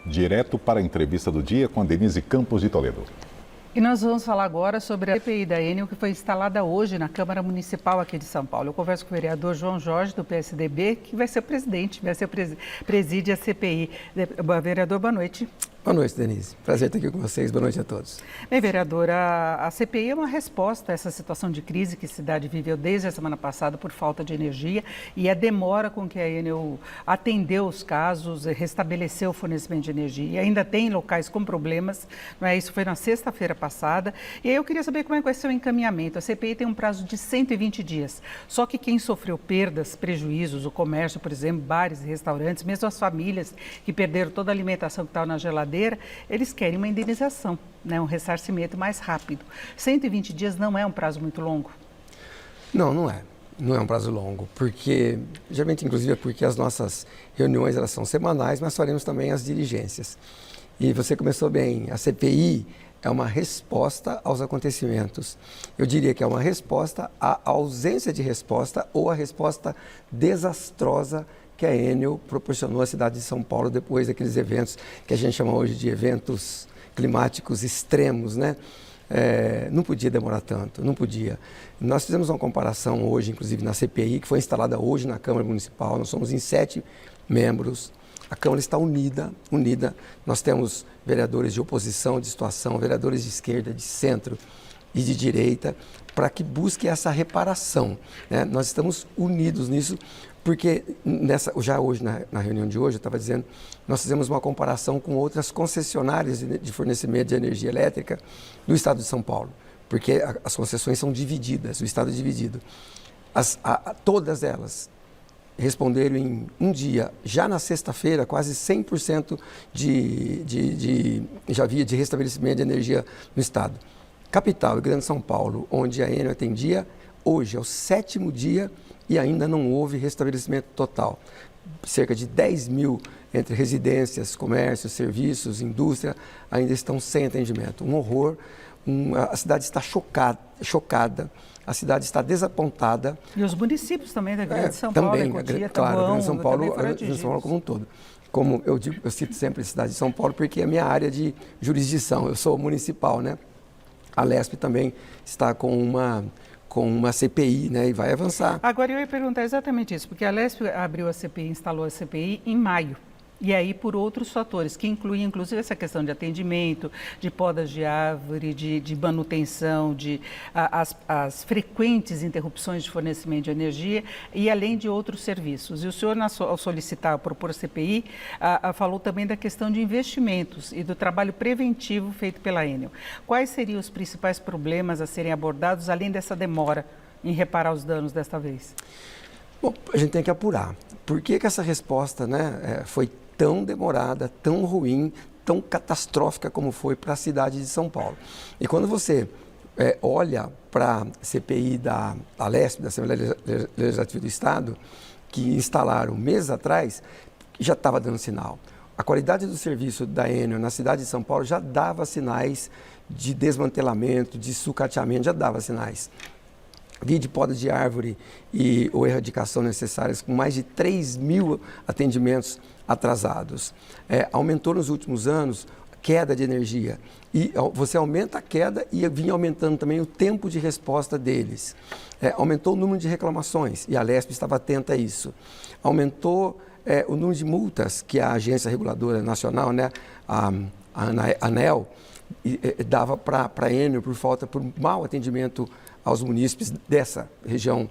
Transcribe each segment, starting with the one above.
direto para a entrevista do dia com a Denise Campos de Toledo. E nós vamos falar agora sobre a CPI da Enel, que foi instalada hoje na Câmara Municipal aqui de São Paulo. Eu converso com o vereador João Jorge, do PSDB, que vai ser o presidente, preside a CPI. Vereador, boa noite. Boa noite, Denise. Prazer estar aqui com vocês. Boa noite a todos. Bem, vereadora, a CPI é uma resposta a essa situação de crise que a cidade viveu desde a semana passada por falta de energia e a demora com que a Enel atendeu os casos, restabeleceu o fornecimento de energia. E ainda tem locais com problemas, não é? Isso foi na sexta-feira passada. E aí eu queria saber como é que vai ser o encaminhamento. A CPI tem um prazo de 120 dias. Só que quem sofreu perdas, prejuízos, o comércio, por exemplo, bares e restaurantes, mesmo as famílias que perderam toda a alimentação que estava na geladeira, eles querem uma indenização, né? Um ressarcimento mais rápido. 120 dias não é um prazo muito longo? Não, não é. Não é um prazo longo, porque, geralmente, inclusive, é porque as nossas reuniões elas são semanais, mas faremos também as diligências. E você começou bem, a CPI é uma resposta aos acontecimentos. Eu diria que é uma resposta à ausência de resposta ou à resposta desastrosa que a Enel proporcionou à cidade de São Paulo depois daqueles eventos que a gente chama hoje de eventos climáticos extremos, né? Não podia demorar tanto, não podia. Nós fizemos uma comparação hoje, inclusive na CPI, que foi instalada hoje na Câmara Municipal. Nós somos em 7 membros. A Câmara está unida. Nós temos vereadores de oposição, de situação, vereadores de esquerda, de centro e de direita, para que busque essa reparação, né? Nós estamos unidos nisso, porque já hoje, na reunião de hoje, eu estava dizendo, nós fizemos uma comparação com outras concessionárias de fornecimento de energia elétrica do estado de São Paulo, porque as concessões são divididas, o estado é dividido. Todas elas responderam em um dia, já na sexta-feira, quase 100% já havia de restabelecimento de energia no estado. Capital e Grande São Paulo, onde a Enel atendia, hoje é o 7º dia e ainda não houve restabelecimento total. Cerca de 10 mil entre residências, comércios, serviços, indústria, ainda estão sem atendimento. Um horror, a cidade está chocada, a cidade está desapontada. E os municípios também da Grande São Paulo, também, Cotia, claro, Taboão, Grande São Paulo, Grande São Paulo como um todo. Como eu digo, eu cito sempre a cidade de São Paulo porque é a minha área de jurisdição, eu sou municipal, né? A Lesp também está com uma CPI, né, e vai avançar. Agora eu ia perguntar exatamente isso, porque a Lesp abriu a CPI, instalou a CPI em maio. E aí por outros fatores, que incluem inclusive essa questão de atendimento, de podas de árvore, de manutenção, as frequentes interrupções de fornecimento de energia e além de outros serviços. E o senhor, ao solicitar, propor a CPI, falou também da questão de investimentos e do trabalho preventivo feito pela Enel. Quais seriam os principais problemas a serem abordados, além dessa demora em reparar os danos desta vez? Bom, a gente tem que apurar. Por que essa resposta, né, foi tão demorada, tão ruim, tão catastrófica como foi para a cidade de São Paulo? E quando você olha para a CPI da Lesp, da Assembleia Legislativa do Estado, que instalaram meses atrás, já estava dando sinal. A qualidade do serviço da Enel na cidade de São Paulo já dava sinais de desmantelamento, de sucateamento, já dava sinais. Via de poda de árvore ou erradicação necessárias, com mais de 3 mil atendimentos atrasados. Aumentou nos últimos anos a queda de energia. E você aumenta a queda e vinha aumentando também o tempo de resposta deles. Aumentou o número de reclamações, e a Lesp estava atenta a isso. Aumentou o número de multas que a Agência Reguladora Nacional, né, a ANEEL, dava para a Enel por mau atendimento aos munícipes dessa região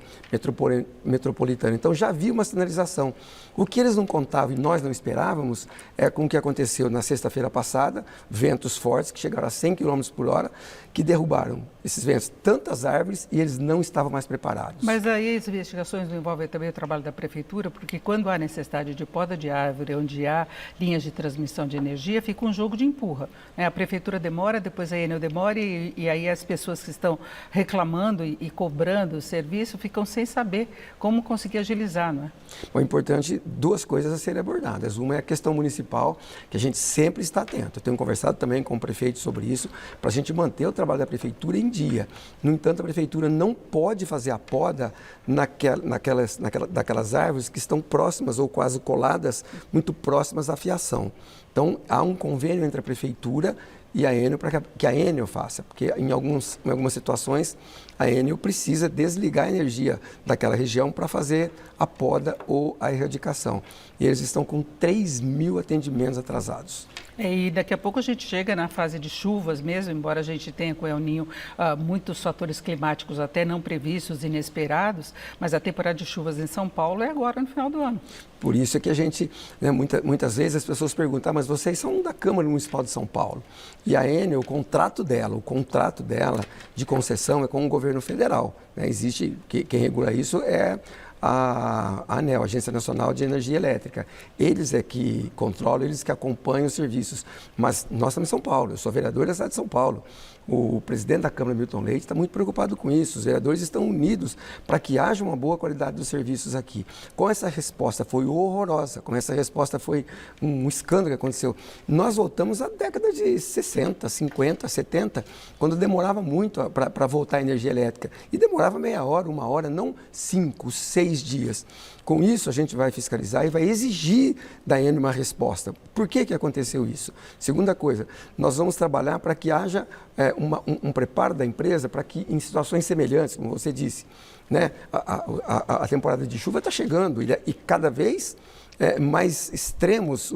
metropolitana. Então já havia uma sinalização. O que eles não contavam e nós não esperávamos é com o que aconteceu na sexta-feira passada, ventos fortes que chegaram a 100 km por hora, que derrubaram esses ventos, tantas árvores, e eles não estavam mais preparados. Mas aí as investigações não envolvem também o trabalho da prefeitura, porque quando há necessidade de poda de árvore, onde há linhas de transmissão de energia, fica um jogo de empurra, né? A prefeitura demora, depois a Enel demora e aí as pessoas que estão reclamando reclamando e cobrando o serviço ficam sem saber como conseguir agilizar, não é? Bom, é importante duas coisas a serem abordadas. Uma é a questão municipal, que a gente sempre está atento. Eu tenho conversado também com o prefeito sobre isso, para a gente manter o trabalho da prefeitura em dia. No entanto, a prefeitura não pode fazer a poda daquelas árvores que estão próximas ou quase coladas, muito próximas à fiação. Então, há um convênio entre a prefeitura e a Enel para que a Enel faça, porque em algumas situações a Enel precisa desligar a energia daquela região para fazer a poda ou a erradicação. E eles estão com 3.000 atendimentos atrasados. E daqui a pouco a gente chega na fase de chuvas mesmo, embora a gente tenha com o El Niño muitos fatores climáticos até não previstos, inesperados, mas a temporada de chuvas em São Paulo é agora no final do ano. Por isso é que a gente, né, muitas vezes as pessoas perguntam, mas vocês são da Câmara Municipal de São Paulo. E a Enel, o contrato dela de concessão é com o governo federal. Né? Existe, quem regula isso é a ANEEL, Agência Nacional de Energia Elétrica. Eles é que controlam, eles que acompanham os serviços. Mas nós estamos em São Paulo, eu sou vereador da cidade de São Paulo. O presidente da Câmara, Milton Leite, está muito preocupado com isso. Os vereadores estão unidos para que haja uma boa qualidade dos serviços aqui. Com essa resposta foi horrorosa, com essa resposta foi um escândalo que aconteceu. Nós voltamos à década de 60, 50, 70, quando demorava muito para voltar a energia elétrica. E demorava meia hora, uma hora, não 5, 6 dias. Com isso, a gente vai fiscalizar e vai exigir da Enel uma resposta. Por que aconteceu isso? Segunda coisa, nós vamos trabalhar para que haja um preparo da empresa para que, em situações semelhantes, como você disse, né, a temporada de chuva está chegando e cada vez mais extremos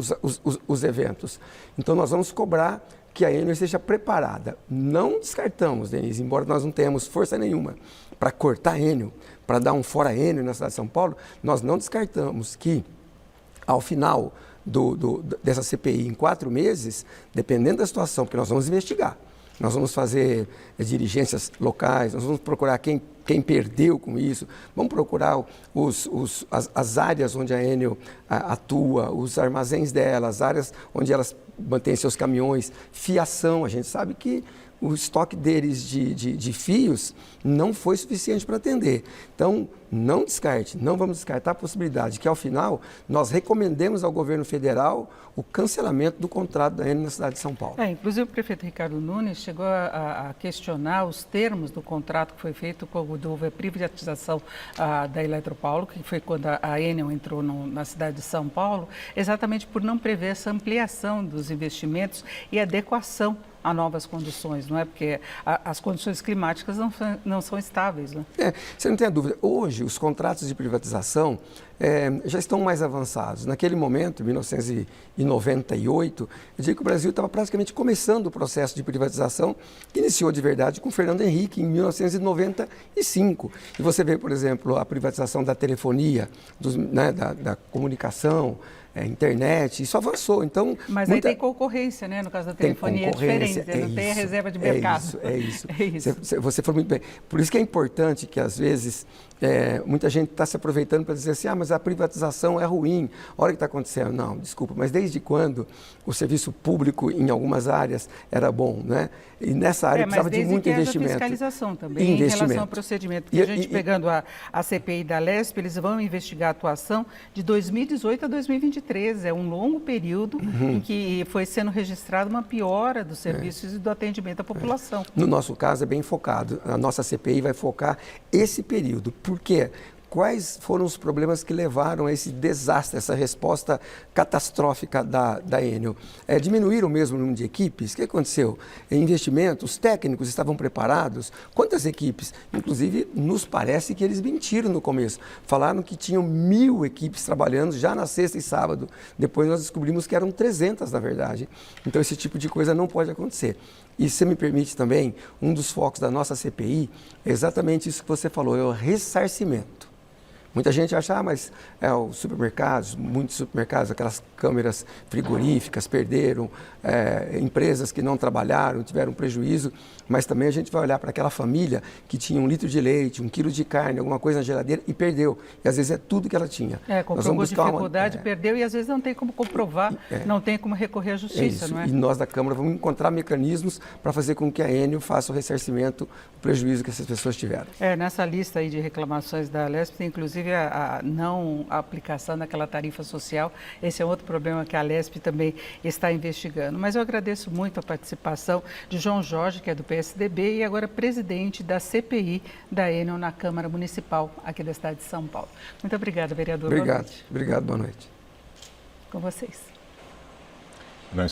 os eventos. Então, nós vamos cobrar que a Enel esteja preparada. Não descartamos, Denise, embora nós não tenhamos força nenhuma para cortar a Enel, para dar um fora Enel na cidade de São Paulo, nós não descartamos que, ao final dessa CPI, em 4 meses, dependendo da situação, porque nós vamos investigar, nós vamos fazer diligências locais, nós vamos procurar quem perdeu com isso, vamos procurar as áreas onde a Enel atua, os armazéns dela, as áreas onde elas mantêm seus caminhões, fiação. A gente sabe que o estoque deles de fios não foi suficiente para atender. Então, não descarte, não vamos descartar a possibilidade que, ao final, nós recomendemos ao governo federal o cancelamento do contrato da Enel na cidade de São Paulo. Inclusive, o prefeito Ricardo Nunes chegou a questionar os termos do contrato que foi feito quando houve a privatização da Eletropaulo, que foi quando a Enel entrou na cidade de São Paulo, exatamente por não prever essa ampliação dos investimentos e adequação a novas condições, não é? Porque as condições climáticas não são estáveis, não é? Você não tem dúvida. Hoje, os contratos de privatização já estão mais avançados. Naquele momento, em 1998, eu digo que o Brasil estava praticamente começando o processo de privatização, que iniciou de verdade com Fernando Henrique em 1995. E você vê, por exemplo, a privatização da telefonia, da comunicação, internet, isso avançou. Então, mas aí tem concorrência, né? No caso da telefonia é diferente, não tem a reserva de mercado. É isso. Você foi muito bem. Por isso que é importante que, às vezes, muita gente está se aproveitando para dizer assim, mas a privatização é ruim. Olha o que está acontecendo. Não, desculpa, mas desde quando o serviço público em algumas áreas era bom, né? E nessa área precisava de muito investimento. Mas fiscalização também, em relação ao procedimento. Porque a gente pegando a CPI da Lesp, eles vão investigar a atuação de 2018 a 2023. É um longo período em que foi sendo registrada uma piora dos serviços e do atendimento à população. No nosso caso, é bem focado. A nossa CPI vai focar esse período. Por quê? Quais foram os problemas que levaram a esse desastre, essa resposta catastrófica da Enel? Diminuíram mesmo o número de equipes? O que aconteceu? Investimentos, os técnicos estavam preparados? Quantas equipes? Inclusive, nos parece que eles mentiram no começo. Falaram que tinham 1.000 equipes trabalhando já na sexta e sábado. Depois nós descobrimos que eram 300, na verdade. Então, esse tipo de coisa não pode acontecer. E se me permite também, um dos focos da nossa CPI é exatamente isso que você falou, é o ressarcimento. Muita gente acha, mas os supermercados, muitos supermercados, aquelas câmeras frigoríficas perderam, empresas que não trabalharam, tiveram prejuízo, mas também a gente vai olhar para aquela família que tinha 1 litro de leite, 1 quilo de carne, alguma coisa na geladeira e perdeu. E às vezes é tudo que ela tinha. Comprou com dificuldade, perdeu e às vezes não tem como comprovar, não tem como recorrer à justiça, não é? E nós da Câmara vamos encontrar mecanismos para fazer com que a Enel faça o ressarcimento do prejuízo que essas pessoas tiveram. Nessa lista aí de reclamações da Alesp tem inclusive a não aplicação daquela tarifa social. Esse é outro problema que a Alesp também está investigando. Mas eu agradeço muito a participação de João Jorge, que é do PSDB e agora presidente da CPI da Enel na Câmara Municipal aqui da cidade de São Paulo. Muito obrigada, vereador. Obrigado, boa noite. Com vocês.